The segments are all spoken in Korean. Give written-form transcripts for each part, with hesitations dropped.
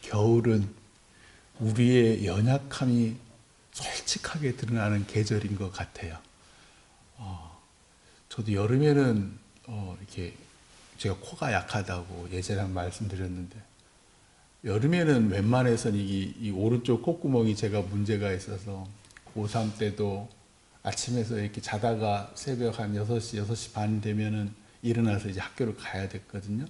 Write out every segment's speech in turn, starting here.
겨울은 우리의 연약함이 솔직하게 드러나는 계절인 것 같아요. 저도 여름에는 이렇게 제가 코가 약하다고 예전에 말씀드렸는데, 여름에는 웬만해서는 이 오른쪽 콧구멍이 제가 문제가 있어서 고3 때도 아침에서 이렇게 자다가 새벽 한 6시, 6시 반 되면은 일어나서 이제 학교를 가야 됐거든요.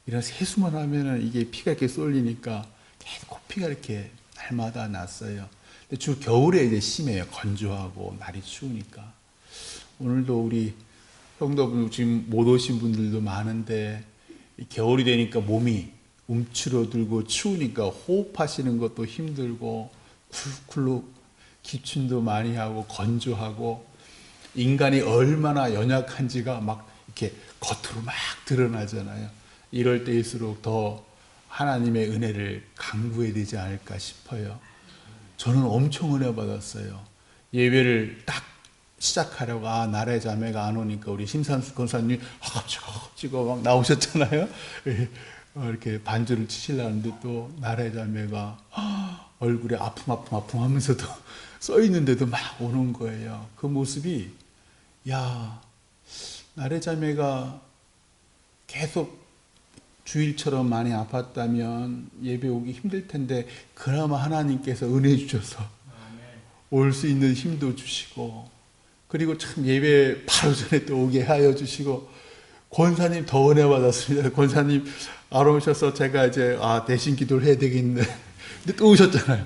이런 세수만 하면은 이게 피가 이렇게 쏠리니까 계속 코피가 이렇게 날마다 났어요. 근데 주 겨울에 이제 심해요. 건조하고 날이 추우니까. 오늘도 우리 성도분 지금 못 오신 분들도 많은데, 겨울이 되니까 몸이 움츠러들고 추우니까 호흡하시는 것도 힘들고 쿨쿨 기침도 많이 하고 건조하고, 인간이 얼마나 연약한지가 막 이렇게 겉으로 막 드러나잖아요. 이럴 때일수록 더 하나님의 은혜를 강구해야 되지 않을까 싶어요. 저는 엄청 은혜 받았어요. 예배를 딱 시작하려고, 나라의 자매가 안 오니까 우리 심산수 권사님 허겁지겁 막 나오셨잖아요. 이렇게 반주를 치시려는데 또 나라의 자매가 얼굴에 아픔 하면서도 써 있는데도 막 오는 거예요. 그 모습이, 야, 나라의 자매가 계속 주일처럼 많이 아팠다면 예배 오기 힘들 텐데, 그나마 하나님께서 은혜 주셔서 올 수 있는 힘도 주시고, 그리고 참 예배 바로 전에 또 오게 하여 주시고, 권사님 더 은혜 받았습니다. 권사님 안 오셔서 제가 이제 대신 기도를 해야 되겠네. 근데 또 오셨잖아요.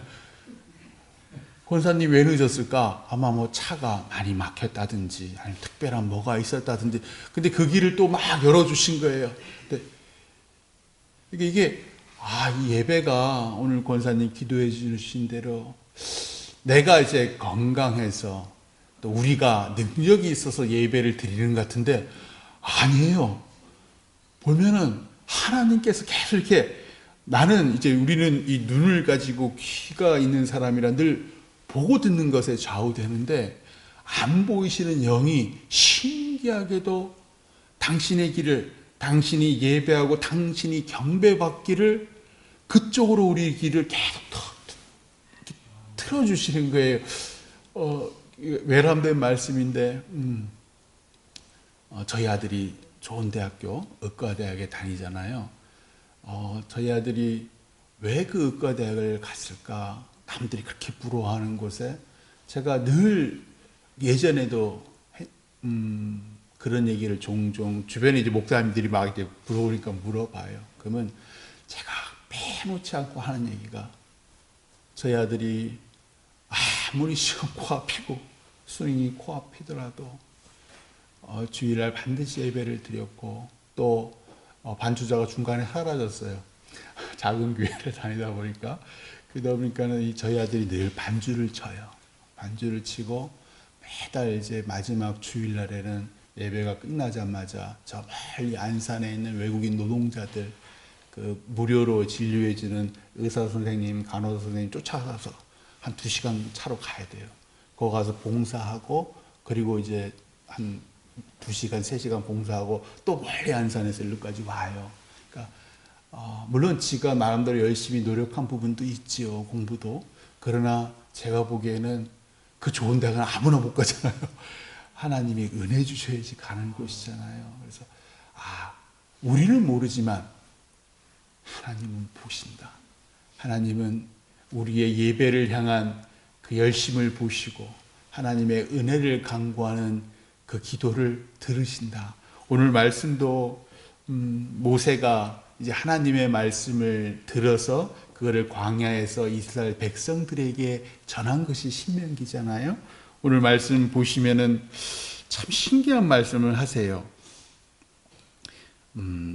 권사님 왜 늦었을까? 아마 뭐 차가 많이 막혔다든지 아니면 특별한 뭐가 있었다든지, 근데 그 길을 또 막 열어주신 거예요. 근데 이게 이 예배가 오늘 권사님 기도해 주신 대로 내가 이제 건강해서 또 우리가 능력이 있어서 예배를 드리는 것 같은데, 아니에요. 보면은 하나님께서 계속 이렇게, 나는 이제 우리는 이 눈을 가지고 귀가 있는 사람이라 늘 보고 듣는 것에 좌우되는데, 안 보이시는 영이 신기하게도 당신의 길을, 당신이 예배하고 당신이 경배받기를, 그쪽으로 우리 길을 계속 틀어주시는 거예요. 외람된 말씀인데, 저희 아들이 좋은 대학교, 의과대학에 다니잖아요. 저희 아들이 왜 그 의과대학을 갔을까? 남들이 그렇게 부러워하는 곳에, 제가 늘 예전에도 그런 얘기를 종종 주변에 이제 목사님들이 막 이제 부러우니까 물어봐요. 그러면 제가 빼놓지 않고 하는 얘기가, 저희 아들이 아무리 시험 코앞이고 수능이 코앞이더라도 주일날 반드시 예배를 드렸고, 또 반주자가 중간에 사라졌어요. 작은 교회를 다니다 보니까. 그러다 보니까는 저희 아들이 늘 반주를 쳐요. 반주를 치고 매달 이제 마지막 주일날에는 예배가 끝나자마자 저 멀리 안산에 있는 외국인 노동자들, 그 무료로 진료해주는 의사 선생님, 간호사 선생님 쫓아가서 한 2시간 차로 가야 돼요. 거기 가서 봉사하고, 그리고 이제 한 2시간, 3시간 봉사하고 또 멀리 안산에서 일로까지 와요. 그러니까 물론 지가 나름대로 열심히 노력한 부분도 있지요, 공부도. 그러나 제가 보기에는 그 좋은 대학은 아무나 못 가잖아요. 하나님이 은혜 주셔야지 가는 곳이잖아요. 그래서 우리는 모르지만 하나님은 보신다. 하나님은 우리의 예배를 향한 그 열심을 보시고 하나님의 은혜를 간구하는 그 기도를 들으신다. 오늘 말씀도 모세가 이제 하나님의 말씀을 들어서 그거를 광야에서 이스라엘 백성들에게 전한 것이 신명기잖아요. 오늘 말씀 보시면은 참 신기한 말씀을 하세요.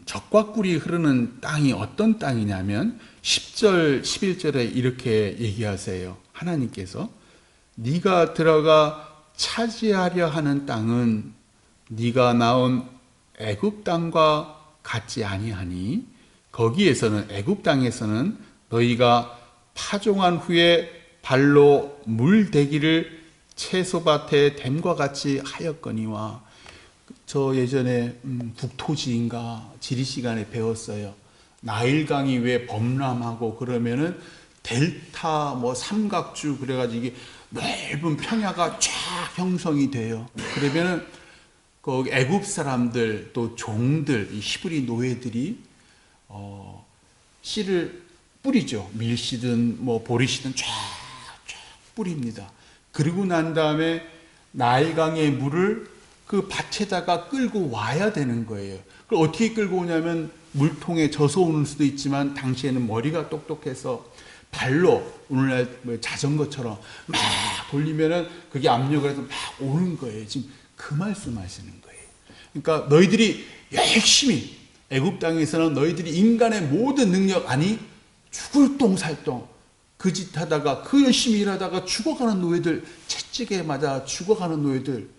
젖과 꿀이 흐르는 땅이 어떤 땅이냐면 10절, 11절에 이렇게 얘기하세요. 하나님께서 네가 들어가 차지하려 하는 땅은 네가 나온 애굽 땅과 같지 아니하니 거기에서는, 애굽 땅에서는 너희가 파종한 후에 발로 물대기를 채소밭에 댐과 같이 하였거니와. 저 예전에 국토지인가 지리 시간에 배웠어요. 나일강이 왜 범람하고 그러면은 델타 삼각주 그래가지고 이게 넓은 평야가 쫙 형성이 돼요. 그러면은 그 애굽 사람들 또 종들 이 히브리 노예들이 씨를 뿌리죠. 밀씨든 보리씨든 쫙 뿌립니다. 그리고 난 다음에 나일강의 물을 그 밭에다가 끌고 와야 되는 거예요. 그걸 어떻게 끌고 오냐면 물통에 젖어 오는 수도 있지만 당시에는 머리가 똑똑해서 발로 오늘날 자전거처럼 막 돌리면은 그게 압력을 해서 막 오는 거예요. 지금 그 말씀하시는 거예요. 그러니까 너희들이 열심히 애굽 땅에서는 너희들이 인간의 모든 능력 아니 죽을 똥살똥 그 짓 하다가 그 열심히 일하다가 죽어가는 노예들 채찍에 맞아 죽어가는 노예들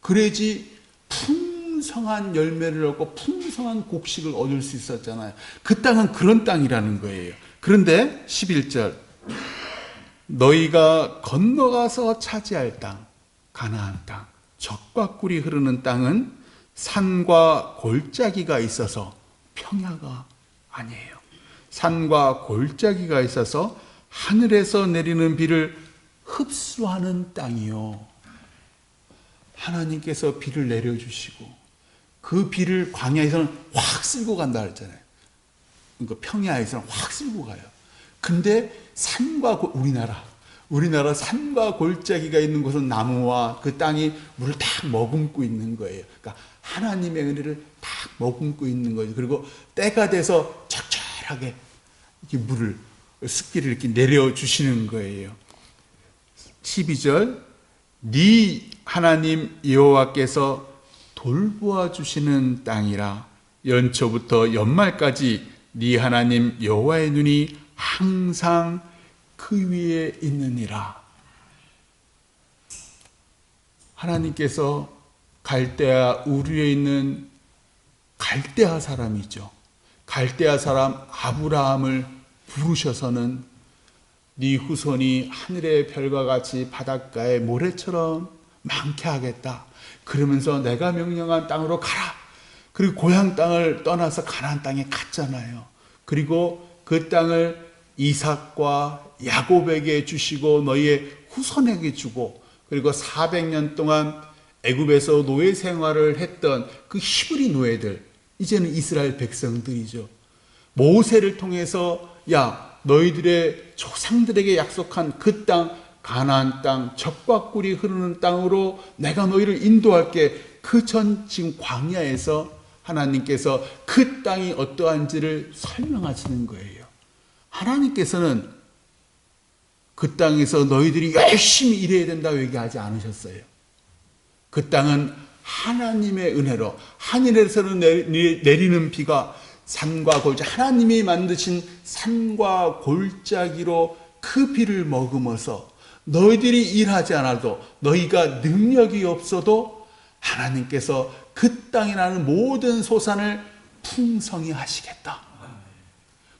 그래야지 풍성한 열매를 얻고 풍성한 곡식을 얻을 수 있었잖아요. 그 땅은 그런 땅이라는 거예요. 그런데 11절 너희가 건너가서 차지할 땅 가나안 땅 젖과 꿀이 흐르는 땅은 산과 골짜기가 있어서 평야가 아니에요. 산과 골짜기가 있어서 하늘에서 내리는 비를 흡수하는 땅이요. 하나님께서 비를 내려주시고 그 비를 광야에서는 확 쓸고 간다 그랬잖아요. 그러니까 평야에서는 확 쓸고 가요. 근데 산과 우리나라 산과 골짜기가 있는 곳은 나무와 그 땅이 물을 딱 머금고 있는 거예요. 그러니까 하나님의 은혜를 딱 머금고 있는 거죠. 그리고 때가 돼서 적절하게 이렇게 물을 습기를 이렇게 내려주시는 거예요. 12절 네 하나님 여호와께서 돌보아 주시는 땅이라 연초부터 연말까지 네 하나님 여호와의 눈이 항상 그 위에 있느니라. 하나님께서 갈대아 우르에 있는 갈대아 사람이죠. 갈대아 사람 아브라함을 부르셔서는 네 후손이 하늘의 별과 같이 바닷가의 모래처럼 많게 하겠다. 그러면서 내가 명령한 땅으로 가라. 그리고 고향 땅을 떠나서 가나안 땅에 갔잖아요. 그리고 그 땅을 이삭과 야곱에게 주시고 너희의 후손에게 주고 그리고 400년 동안 애굽에서 노예 생활을 했던 그 히브리 노예들 이제는 이스라엘 백성들이죠. 모세를 통해서 야 너희들의 조상들에게 약속한 그 땅 가나안 땅 젖과 꿀이 흐르는 땅으로 내가 너희를 인도할게. 그 전 지금 광야에서 하나님께서 그 땅이 어떠한지를 설명하시는 거예요. 하나님께서는 그 땅에서 너희들이 열심히 일해야 된다고 얘기하지 않으셨어요. 그 땅은 하나님의 은혜로 하늘에서는 내리는 비가 산과 골짜기 하나님이 만드신 산과 골짜기로 그 비를 머금어서 너희들이 일하지 않아도 너희가 능력이 없어도 하나님께서 그 땅에 나는 모든 소산을 풍성히 하시겠다.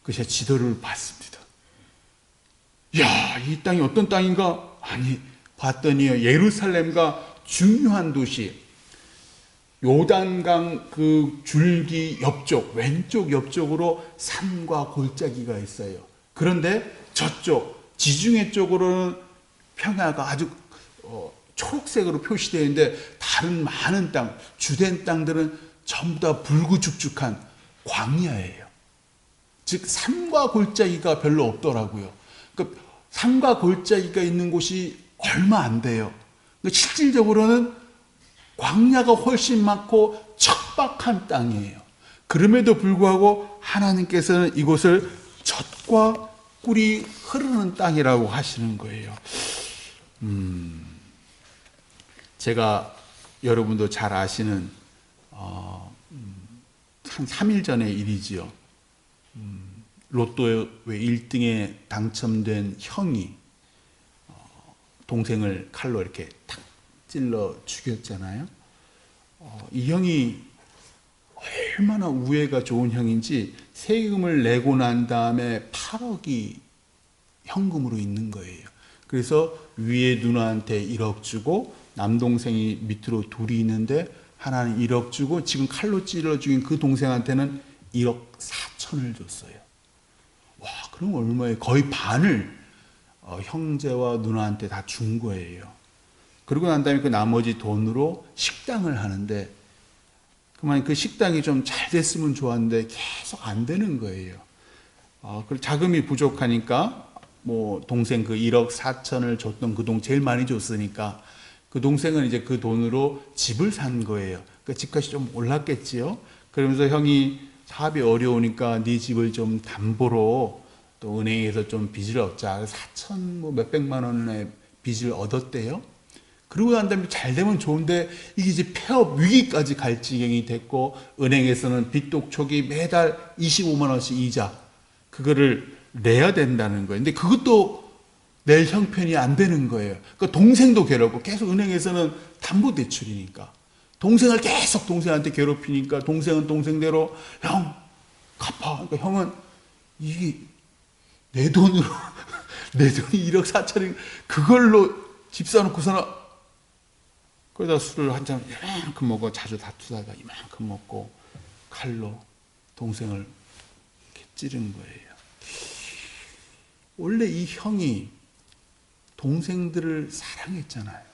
그래서 지도를 봤습니다. 야, 이 땅이 어떤 땅인가? 아니, 봤더니요, 예루살렘과 중요한 도시, 요단강 그 줄기 옆쪽, 왼쪽 옆쪽으로 산과 골짜기가 있어요. 그런데 저쪽, 지중해 쪽으로는 평야가 아주 초록색으로 표시되어 있는데 다른 많은 땅, 주된 땅들은 전부 다 불구죽죽한 광야예요. 즉 산과 골짜기가 별로 없더라고요. 그러니까 산과 골짜기가 있는 곳이 얼마 안 돼요. 그러니까 실질적으로는 광야가 훨씬 많고 척박한 땅이에요. 그럼에도 불구하고 하나님께서는 이곳을 젖과 꿀이 흐르는 땅이라고 하시는 거예요. 제가 여러분도 잘 아시는 한 3일 전의 일이지요. 로또의 1등에 당첨된 형이 동생을 칼로 이렇게 탁 찔러 죽였잖아요. 이 형이 얼마나 우애가 좋은 형인지 세금을 내고 난 다음에 8억이 현금으로 있는 거예요. 그래서 위에 누나한테 1억 주고 남동생이 밑으로 둘이 있는데 하나는 1억 주고 지금 칼로 찔러 죽인 그 동생한테는 1억 4천 4천을 줬어요. 와, 그럼 얼마에 거의 반을 형제와 누나한테 다 준 거예요. 그러고 난 다음에 그 나머지 돈으로 식당을 하는데, 그만 그 식당이 좀 잘 됐으면 좋았는데 계속 안 되는 거예요. 그 자금이 부족하니까 뭐 동생 그 1억 4천을 줬던 그 돈 제일 많이 줬으니까 그 동생은 이제 그 돈으로 집을 산 거예요. 그 집값이 좀 올랐겠지요. 그러면서 형이 사업이 어려우니까 네 집을 좀 담보로 또 은행에서 좀 빚을 얻자. 4천 뭐 몇백만 원의 빚을 얻었대요. 그러고 난 다음에 잘 되면 좋은데 이게 이제 폐업 위기까지 갈 지경이 됐고, 은행에서는 빚독촉이 매달 25만 원씩 이자 그거를 내야 된다는 거예요. 근데 그것도 낼 형편이 안 되는 거예요. 그러니까 동생도 괴롭고, 계속 은행에서는 담보대출이니까 동생을 계속 동생한테 괴롭히니까 동생은 동생대로 형 갚아. 그러니까 형은 이게 내 돈으로 내 돈이 1억 4천이 그걸로 집 사놓고서는 거기다 술을 한 잔 이만큼 먹고, 자주 다투다가 이만큼 먹고 칼로 동생을 이렇게 찌른 거예요. 원래 이 형이 동생들을 사랑했잖아요.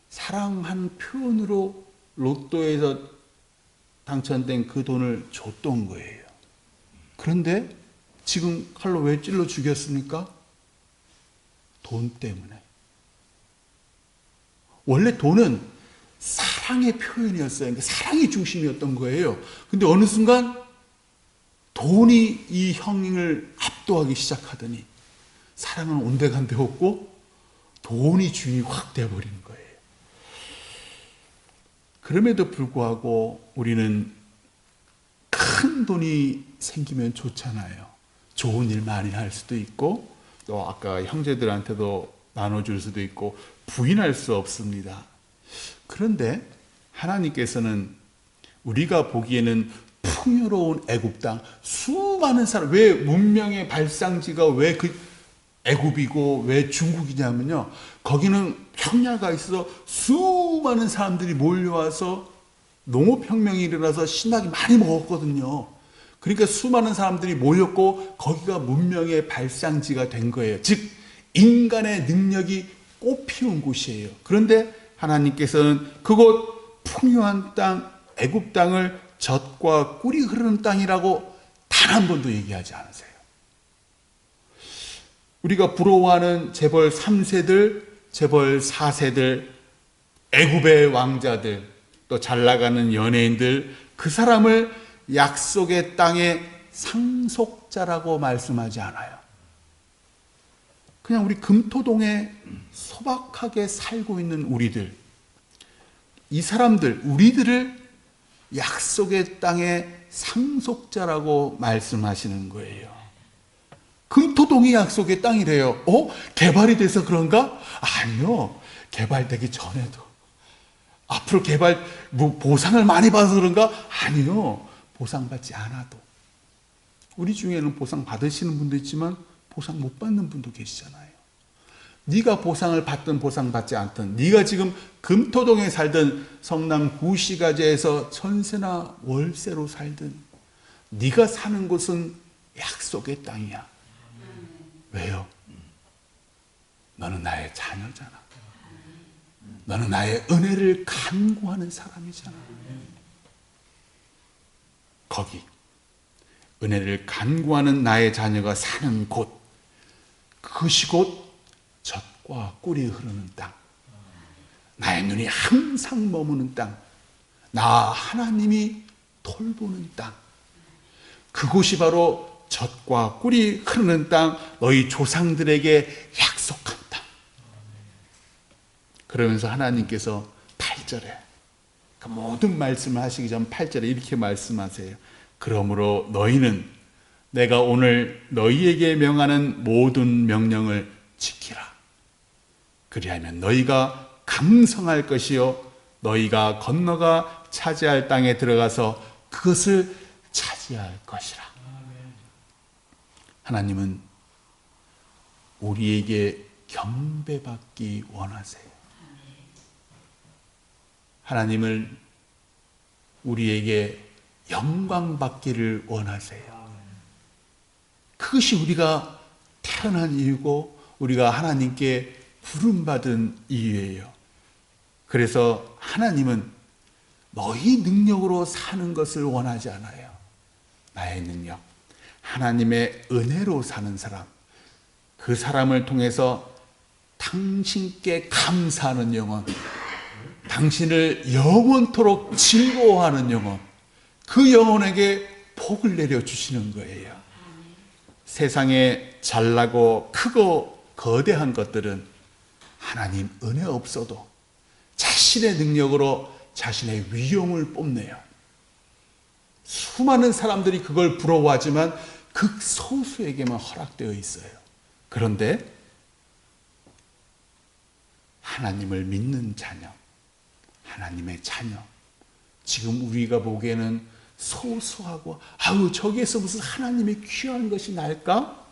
사랑한 표현으로 로또에서 당첨된 그 돈을 줬던 거예요. 그런데 지금 칼로 왜 찔러 죽였습니까? 돈 때문에. 원래 돈은 사랑의 표현이었어요. 그러니까 사랑이 중심이었던 거예요. 근데 어느 순간 돈이 이 형을 압도하기 시작하더니 사랑은 온데간데 없고 돈이 주인이 확 되어버리는 거예요. 그럼에도 불구하고 우리는 큰 돈이 생기면 좋잖아요. 좋은 일 많이 할 수도 있고, 또 아까 형제들한테도 나눠줄 수도 있고, 부인할 수 없습니다. 그런데 하나님께서는 우리가 보기에는 풍요로운 애굽 땅, 수많은 사람, 왜 문명의 발상지가 왜 그 애굽이고 왜 중국이냐면요, 거기는 평야가 있어 수많은 사람들이 몰려와서 농업혁명이 일어나서 신나게 많이 먹었거든요. 그러니까 수많은 사람들이 모였고 거기가 문명의 발상지가 된 거예요. 즉 인간의 능력이 꽃피운 곳이에요. 그런데 하나님께서는 그곳 풍요한 땅, 애굽 땅을 젖과 꿀이 흐르는 땅이라고 단 한 번도 얘기하지 않으세요. 우리가 부러워하는 재벌 3세들, 재벌 4세들, 애굽의 왕자들, 또 잘나가는 연예인들, 그 사람을 약속의 땅의 상속자라고 말씀하지 않아요. 그냥 우리 금토동에 소박하게 살고 있는 우리들, 이 사람들, 우리들을 약속의 땅의 상속자라고 말씀하시는 거예요. 금토동이 약속의 땅이래요. 개발이 돼서 그런가? 아니요. 개발되기 전에도. 앞으로 보상을 많이 받아서 그런가? 아니요. 보상받지 않아도. 우리 중에는 보상 받으시는 분도 있지만 보상 못 받는 분도 계시잖아요. 네가 보상을 받든 보상받지 않든, 네가 지금 금토동에 살든 성남 구시가지에서 전세나 월세로 살든, 네가 사는 곳은 약속의 땅이야. 왜요? 너는 나의 자녀잖아. 너는 나의 은혜를 간구하는 사람이잖아. 거기 은혜를 간구하는 나의 자녀가 사는 곳, 그것이 곧 젖과 꿀이 흐르는 땅, 나의 눈이 항상 머무는 땅, 나 하나님이 돌보는 땅, 그곳이 바로 젖과 꿀이 흐르는 땅, 너희 조상들에게 약속한 땅. 그러면서 하나님께서 8절에 그 모든 말씀을 하시기 전 8절에 이렇게 말씀하세요. 그러므로 너희는 내가 오늘 너희에게 명하는 모든 명령을 지키라. 그리하면 너희가 강성할 것이요 너희가 건너가 차지할 땅에 들어가서 그것을 차지할 것이라. 하나님은 우리에게 경배받기 원하세요. 하나님을 우리에게 영광 받기를 원하세요. 그것이 우리가 태어난 이유고 우리가 하나님께 부름받은 이유예요. 그래서 하나님은 너희 능력으로 사는 것을 원하지 않아요. 나의 능력, 하나님의 은혜로 사는 사람, 그 사람을 통해서 당신께 감사하는 영혼, 당신을 영원토록 즐거워하는 영혼, 그 영혼에게 복을 내려주시는 거예요. 세상에 잘나고 크고 거대한 것들은 하나님 은혜 없어도 자신의 능력으로 자신의 위용을 뽐내요. 수많은 사람들이 그걸 부러워하지만 극소수에게만 허락되어 있어요. 그런데 하나님을 믿는 자녀, 하나님의 자녀, 지금 우리가 보기에는 소수하고 저기에서 무슨 하나님의 귀한 것이 날까?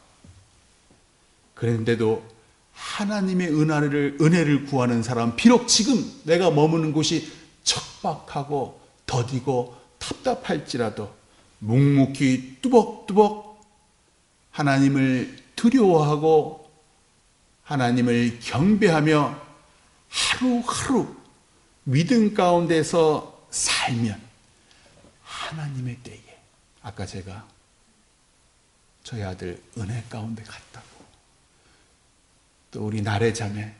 그런데도 하나님의 은혜를 구하는 사람, 비록 지금 내가 머무는 곳이 척박하고 더디고 답답할지라도 묵묵히 뚜벅뚜벅 하나님을 두려워하고 하나님을 경배하며 하루하루 믿음 가운데서 살면 하나님의 때에, 아까 제가 저희 아들 은혜 가운데 갔다고, 또 우리 나래 자매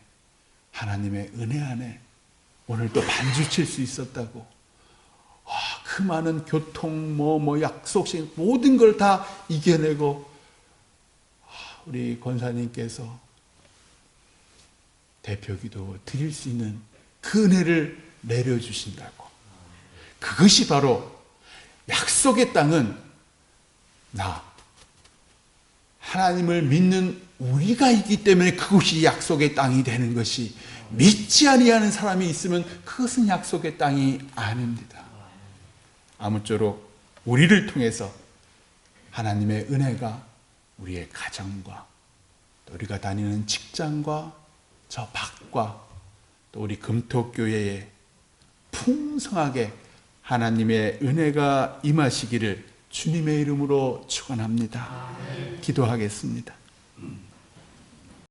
하나님의 은혜 안에 오늘 또 반주 칠 수 있었다고, 그 많은 교통 약속식 모든 걸 다 이겨내고 우리 권사님께서 대표기도 드릴 수 있는 그 은혜를 내려주신다고. 그것이 바로 약속의 땅은 하나님을 믿는 우리가 있기 때문에 그것이 약속의 땅이 되는 것이, 믿지 아니하는 사람이 있으면 그것은 약속의 땅이 아닙니다. 아무쪼록 우리를 통해서 하나님의 은혜가 우리의 가정과 또 우리가 다니는 직장과 저 밖과 또 우리 금토교회에 풍성하게 하나님의 은혜가 임하시기를 주님의 이름으로 축원합니다. 기도하겠습니다.